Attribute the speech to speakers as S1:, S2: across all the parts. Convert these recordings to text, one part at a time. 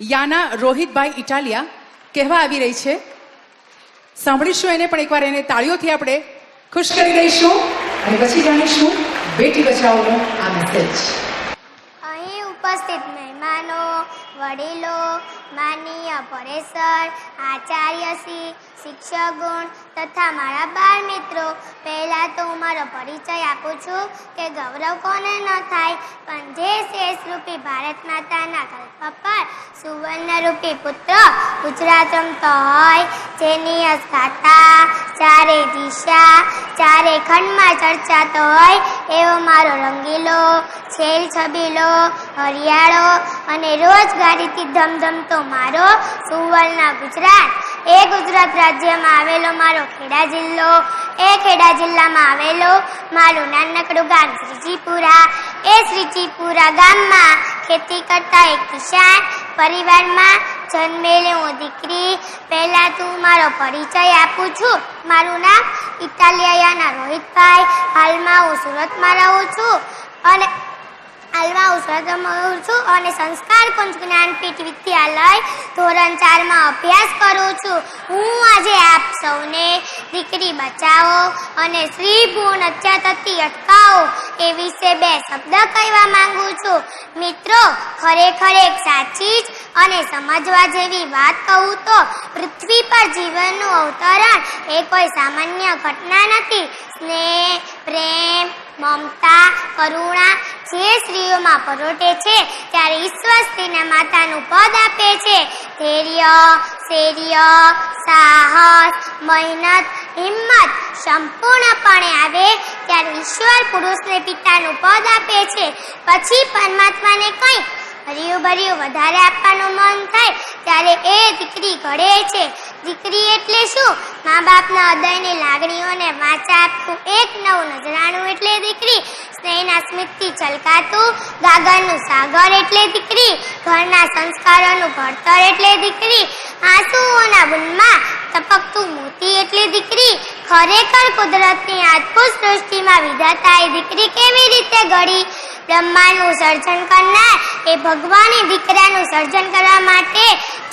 S1: યાના રોહિતભાઈ ઇટાલિયા કહેવા આવી રહી છે. સાંભળીશું એને, પણ એકવાર એને તાળીઓથી આપણે ખુશ કરી દઈશું અને પછી જાણીશું બેટી બચાવોનો આ મેસેજ.
S2: અહીં ઉપસ્થિત મહેમાનો, વડીલો, માનનીય પરેશર, આચાર્યશ્રી, શિક્ષકગણ તથા મારા બાળ મિત્રો, પહેલાં તો હું મારો પરિચય આપું છું કે ગૌરવ કોને ન થાય, પણ જે શેષરૂપી ભારત માતાના કલ્પ પર સુવર્ણરૂપી પુત્ર ગુજરાત રમતો હોય, જેની અસ્ગાતા ચારે દિશા ચારે ખંડમાં ચર્ચાતો હોય, એવો મારો રંગીલો, છેલ છબીલો, હરિયાળો અને રોજગારીથી ધમધમતો મારો સુવર્ણ ગુજરાત, એ ગુજરાત રાજ્યમાં આવેલો મારો ખેડા જિલ્લો, એ ખેડા જિલ્લામાં આવેલો મારું નાનકડું ગામ શ્રીજીપુરા, એ શ્રીજીપુરા ગામમાં ખેતી કરતા એક કિસાન પરિવારમાં જન્મેલી હું દીકરી. પહેલાં તું મારો પરિચય આપું છું. મારું નામ ઇટાલિયાના રોહિતભાઈ. હાલમાં હું સુરતમાં રહું છું અને સંસ્કાર કુંજ જ્ઞાનપીઠ વિદ્યાલય ધોરણ 4માં અભ્યાસ કરું છું. હું આજે આપ સૌને દીકરી બચાવો અને સ્ત્રી ભ્રૂણ હત્યા થતી અટકાવો એ વિશે 2 શબ્દ કહેવા માંગુ છું. મિત્રો, ખરેખર એક સાચી જ અને સમજવા જેવી વાત કહું તો પૃથ્વી પર જીવનનું અવતરણ એ કોઈ સામાન્ય ઘટના નથી. સ્નેહ, પ્રેમ, મમતા, કરુણા જે સ્ત્રીઓમાં પરોટે છે, ત્યારે ઈશ્વર સ્ત્રીને માતાનું પદ આપે છે. ધૈર્ય, શૌર્ય, સાહસ, મહેનત, હિંમત સંપૂર્ણપણે આવે ત્યારે ઈશ્વર પુરુષને પિતાનું પદ આપે છે. પછી પરમાત્માને કંઈ હર્યું ભર્યું વધારે આપવાનું મન થાય ત્યારે એ દીકરી ઘડે છે. દીકરી એટલે શું? મા બાપના હૃદયની લાગણીઓને વાચા આપતું એક નવું નજરાણું એટલે દીકરી. સ્નેહના સ્મિતથી છલકાતું ગાગરનું સાગર એટલે દીકરી. ઘરના સંસ્કારોનું ઘડતર એટલે દીકરી. આંસુઓના બુનમાં ટપકતું મોતી એટલે દીકરી. ખરેખર કુદરતની અદ્ભુત સૃષ્ટિમાં વિધાતાએ દીકરી કેવી રીતે ઘડી? બ્રહ્માંડનું સર્જન કરનાર એ ભગવાને દીકરાનું સર્જન કરવા માટે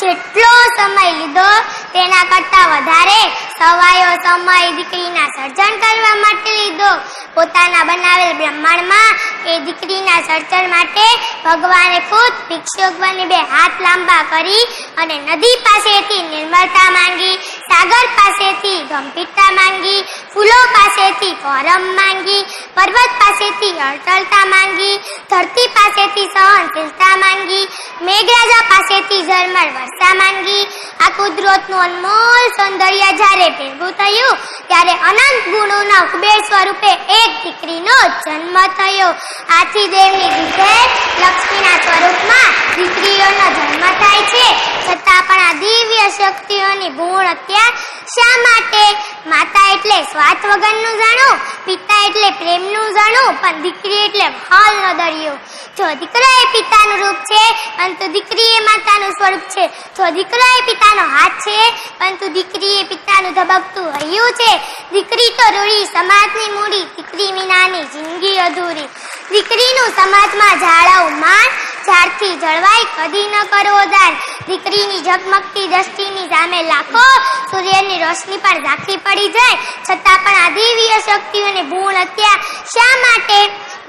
S2: જેટલો સમય લીધો તેના કરતાં વધારે સવાયો સમય દીકરીના સર્જન કરવા માટે લીધો. પોતાના બનાવેલ બ્રહ્માંડમાં એ દીકરીના સર્જન માટે ભગવાને ખુદ ભિક્ષુક બની 2 હાથ લાંબા કરી અને નદી પાસેથી નિર્મળતા માંગી, સાગર પાસેથી ગંભીરતા માંગી, ફૂલો પાસેથી કરમ માંગી, પર્વત પાસેથી અડચલતા માંગી, ધરતી પાસેથી સહનશીલતા માંગી, મેઘરાજા પાસેથી ઝરમર વર્ષા માંગી. આ કુદરતનું અનમોલ સૌંદર્ય જ્યારે ભેગું થયું ત્યારે અનંત ગુણોના કુબેર સ્વરૂપે એક દીકરીનો જન્મ થયો. આથી દેવની દીધે લક્ષ્મીના સ્વરૂપમાં દીકરીઓનો જન્મ થાય છે. છતાં પણ આ દિવ્ય શક્તિઓની ભ્રૂણ હત્યા શા માટે? માતા એટલે સ્વાર્થ વગરનું જાણું, પિતા એટલે પ્રેમનું જાણું, પણ દીકરી એટલે હાલનો દરિયો. જો દીકરો એ પિતાનું રૂપ છે, પરંતુ દીકરી એ માતાનું સ્વરૂપ છે. જો દીકરો એ પિતાનો હાથ છે, પરંતુ દીકરી એ પિતાનું ધબકતું હૈયું છે. દીકરી તો રૂડી, સમાજની મૂડી, દીકરી વિનાની જિંદગી અધૂરી. દીકરીનું સમાજમાં જાળવવું માન, જ્યારથી જળવાય કદી ન કરવો દાન. દીકરીની ઝગમગતી દ્રષ્ટિની સામે લાખો સૂર્યની રોશની પણ ઝાંખી પડી જાય, છતાં પણ આ દિવ્ય શક્તિઓની ભ્રૂણ હત્યા શા માટે?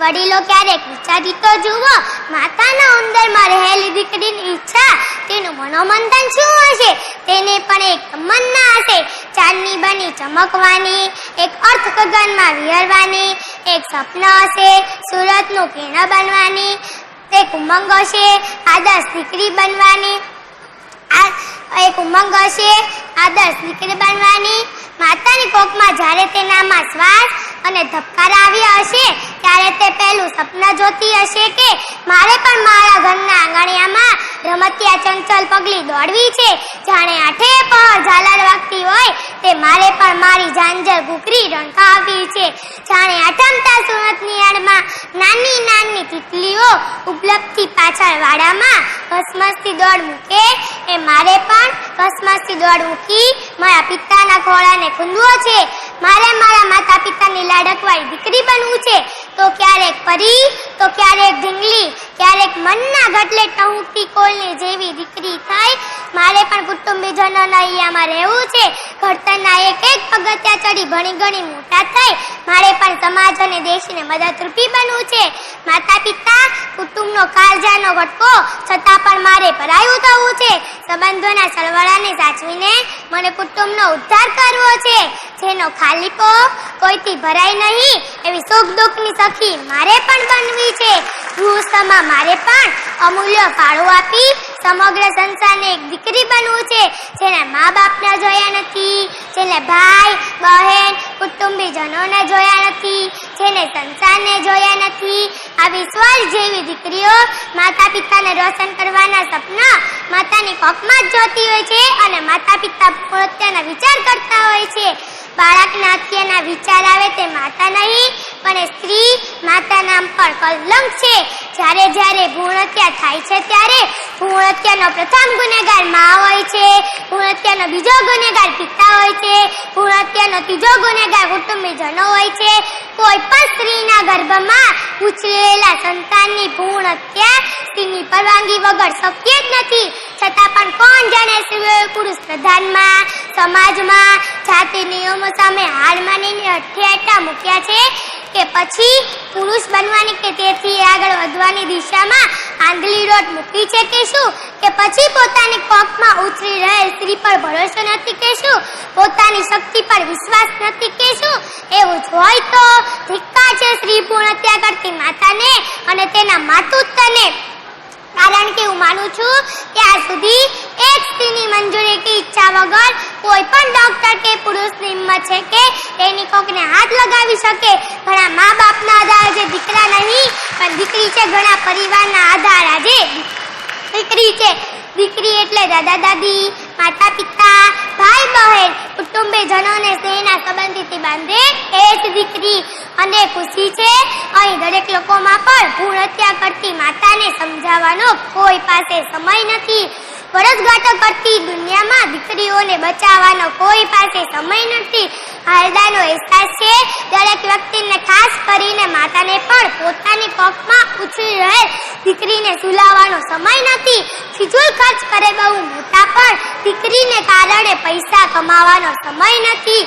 S2: વડીલો ક્યારેક વિચારી તો જુઓ, માતાના ઉંદરમાં રહેલી દીકરીની ઈચ્છા, તેનું મનોમંથન શું હશે? તેને પણ એક તમન્ના હશે, ચાંદની બની ચમકવાની, એક અર્થ ગગનમાં વિહરવાની. એક સ્વપ્ન હશે, સુરતનું કિરણ બનવાની. એક ઉમંગ હશે, આદર્શ દીકરી બનવાની. એક ઉમંગ હશે, આદર્શ દીકરી બનવાની. માતાની કોખમાં જ્યારે તેનામાં શ્વાસ અને ધબકાર આવ્યા હશે ત્યારે તે પહેલું સપના જોતી હશે કે મારે પણ મારા ઘરના આંગણિયામાં રમતિયા ચંચલ પગલી દોડવી છે. જાણે આઠે પહોર ઝાલર વાગતી હોય તે મારે પણ મારી ઝાંઝર ઘૂઘરી રણકાવવી છે. જાણે આઠમતા સુરતની આડમાં નાની નાની તિતલીઓ ઉપલબ્ધિ પાછળ વાડામાં ઘસમસથી દોડ મૂકે, એ મારે પણ ઘસમસથી દોડ મૂકી મારા પિતાના ખોળાને ખૂંદવો છે. મારે મારા માતા પિતાની લાડકવાળી દીકરી બનવું છે. તો ક્યારેક પરી તો ક્યારેક ઢીંગલી, ક્યારેક મનના ગટલે ટહુકતી કોલની જેવી દીકરી થઈ મારે પણ કુટુંબીજનોના અહીંયામાં રહેવું છે. ઘડતરના એક એક પગથિયા ચડી ભણી ગણી મોટા થઈ મારે પણ સમાજ અને દેશને મદદરૂપી બનવું છે. માતા પિતા કુટુંબનો કાળજાનો વટકો છતાં પણ મારે પરાયું થવું છે. સંબંધોના સરવાળાને સાચવીને મને કુટુંબનો ઉદ્ધાર કરવો છે. જેનો ખાલીપો કોઈથી ભરાય નહીં એવી સુખ દુઃખની સખી મારે પણ બનવી છે. ગૃહસ્થમાં મારે પણ અમૂલ્ય ફાળો આપી સમગ્ર સંસારને એક દીકરી બનવું છે. જેને મા બાપને જોયા નથી, જેને ભાઈ બહેન કુટુંબીજનોને જોયા નથી, જેને સંસારને જોયા નથી. આવી સ્વર્ગ જેવી દીકરીઓ માતા પિતાને રોશન કરવાના સપના માતાની કોખમાં જ જોતી હોય છે અને માતા પિતા પોતાના વિચાર કરતા હોય છે. બાળકના હત્યાના વિચાર આવે તે માતા નહીં પણ સ્ત્રી માતા નામ પર કલંક છે. જ્યારે જ્યારે ભ્રૂણ હત્યા થાય છે ત્યારે ભ્રૂણ હત્યાનો પ્રથમ ગુનેગાર મા હોય છે, ભ્રૂણ હત્યાનો બીજો ગુનેગાર પિતા હોય છે, ભ્રૂણ હત્યાનો ત્રીજો ગુનેગાર કુટુંબીજનો હોય છે. કોઈ પણ સ્ત્રીના ગર્ભમાં ઉછરેલા સંતાનની ભ્રૂણ હત્યા સ્ત્રીની પરવાનગી વગર શક્ય જ નથી. છતાં પણ કોણ જાણે સ્ત્રીઓએ પુરુષ પ્રધાનમાં સમાજમાં જાતિ નિયમો સામે હાર માનીને અઠ્યાટા મૂક્યા છે કે પછી પુરુષ બનવાની કે તેથી આગળ વધવાની દિશામાં આંધળી રોટ મૂકી છે કે શું? કે પછી પોતાની કોખમાં ઉછરી રહેલ સ્ત્રી પર ભરોસો નથી કે શું? પોતાની શક્તિ પર વિશ્વાસ નથી કે શું? એવું જ હોય તો ધિક્કાર છે સ્ત્રી ભ્રૂણ હત્યા કરતી માતાને અને તેના માતુત્વને. કારણ કે હું માનું છું કે આજ સુધી એક સ્ત્રીની મંજૂરી કે ઈચ્છા વગર કોઈ પણ ડોક્ટર કે પુરુષની હિંમત છે કે તેની કોકને હાથ લગાવી શકે. ઘણા મા બાપના આધાર જે દીકરા નહીં પણ દીકરી છે, ઘણા પરિવારના આધાર આજે દીકરી છે. દીકરી એટલે દાદા દાદી, માતા પિતા, ભાઈ બહેન કુટુંબીજનોને સ્નેહના સંબંધથી બાંધે એ જ દીકરી. અને ખુશી છે અહીં દરેક લોકોમાં પણ ભ્રૂણ હત્યા કરતી માતાને સમજાવવાનો કોઈ પાસે સમય નથી. વરસગાંઠો કરતી દુનિયામાં દીકરીઓને બચાવવાનો કોઈ પાસે સમય નથી. હાલદાનો અહેસાસ છે દરેક વ્યક્તિને, ખાસ કરીને માતાને પણ પોતાની કોખમાં ઉછરી રહેલ દીકરીને સુલાવવાનો સમય નથી. ફિજૂલ ખર્ચ કરે બહુ મોટા પણ દીકરીને કારણે પૈસા કમાવાનો સમય નથી.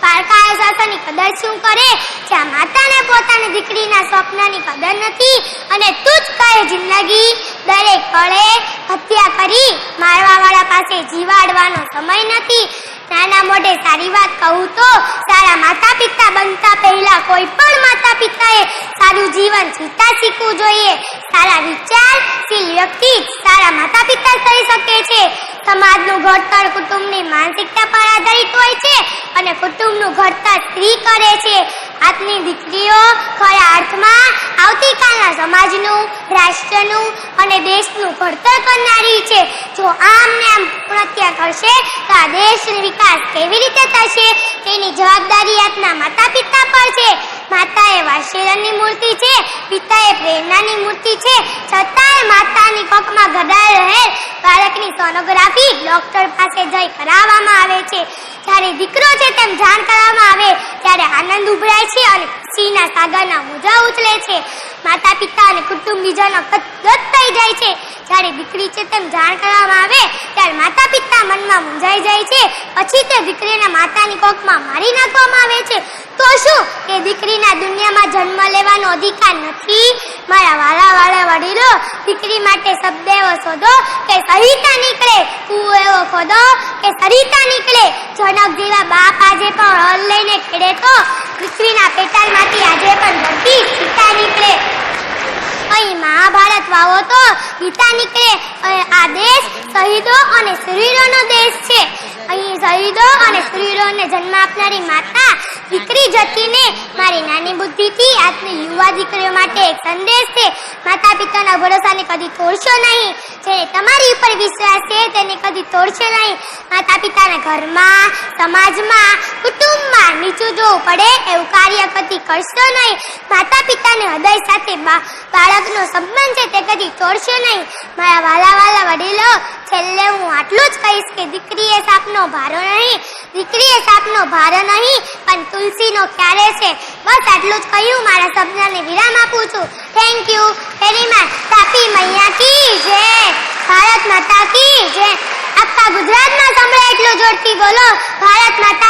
S2: પારકા અહેસાસોની કદર શું કરે જ્યાં માતાને પોતાની દીકરીના સ્વપ્નની કદર નથી. અને તું જ કહે જિંદગી દરેક પળે હત્યા કરી મારવાવાળા પાસે જીવાડવાનો સમય નથી. નાના મોઢે સારી વાત કહું તો સારા માતા પિતા બનતા પહેલા કોઈ પણ માતા પિતાએ સારું જીવન જીવતા શીખવું જોઈએ. સારા વિચારશીલ વ્યક્તિ સારા માતા પિતા થઈ શકે છે. સમાજનું ઘડતર કુટુંબની માનસિકતા પર આધારિત હોય છે અને કુટુંબનું ઘડતર સ્ત્રી કરે છે. આજની દીકરીઓ ખરા અર્થમાં આવતીકાલના સમાજનું, રાષ્ટ્રનું અને દેશનું ઘડતર કરનારી છે. જો આમ ને આમ હત્યા કરશે તો આ દેશનો વિકાસ કેવી રીતે થશે તેની જવાબદારી આજના માતા પિતા પર છે. માતા એ વાત્સલ્યની મૂર્તિ છે, પિતા એ પ્રેરણાની મૂર્તિ છે. છતાંય માતાની કોખમાં ઘડાયેલ રહેલ બાળકની સોનોગ્રાફી ડોક્ટર પાસે જઈ કરાવવામાં આવે છે. જ્યારે દીકરો છે તેમ જાણ કરવામાં આવે ત્યારે આનંદ ઉભરાય છે અને ખુશીના સાગરના મોજા ઉછળે છે. માતા પિતા અને કુટુંબીજનો ગદગદ થઈ જાય છે. જ્યારે દીકરી છે તેમ જાણ કરવામાં આવે ત્યારે માતા પિતા મનમાં મૂંઝાઈ જાય છે. પછી તે દીકરીને માતાની કોખમાં મારી નાખવામાં આવે છે. તો શું કે દીકરીના દુનિયામાં જન્મ લેવાનો અધિકાર નથી? મારા વાલા વડીલો, દીકરી માટે શબ્દ એવો શોધો કે સહિતા નીકળે, કૂવો એવો ખોદો કે સરિતા નીકળે. જનક જેવા બાપ આજે પણ હળ લઈને ખેડે તો દીકરીના પેટાળમાંથી આજે પણ બધી સીતા નીકળે. અહીં મહાભારત વાવો તો ગીતા નીકળે. આ દેશ શહીદો અને શૂરવીરોનો દેશ છે. અહીં શહીદો અને શૂરવીરોને જન્મ આપનારી માતા દીકરી જતીને મારી નાની બુદ્ધિથી આજની યુવા દીકરીઓ માટે એક સંદેશ છે. માતા પિતાના ભરોસાને કદી તોડશો નહીં. જેને તમારી ઉપર વિશ્વાસ છે તેને કદી તોડશો નહીં. માતા પિતાના ઘરમાં, સમાજમાં, કુટુંબમાં નીચું જોવું પડે એવું કાર્ય કદી કરશો નહીં. માતા પિતાને હૃદય સાથે બાળકનો સંબંધ છે તે કદી તોડશો નહીં. મારા વાલા વડીલો, છેલ્લે હું આટલું જ કહીશ કે દીકરી એ સાપનો ભારો નહીં, દીકરી એ સાપનો ભારો નહીં પણ તુલસીનો ક્યારે છે. બસ આટલું જ કહ્યું મારા શબ્દને વિરામ આપું છું. Thank you very much. Tapi મૈયા કી જય, ભારત માતા કી જય. આખા ગુજરાતમાં સંભળાય એટલું જોરથી બોલો ભારત માતા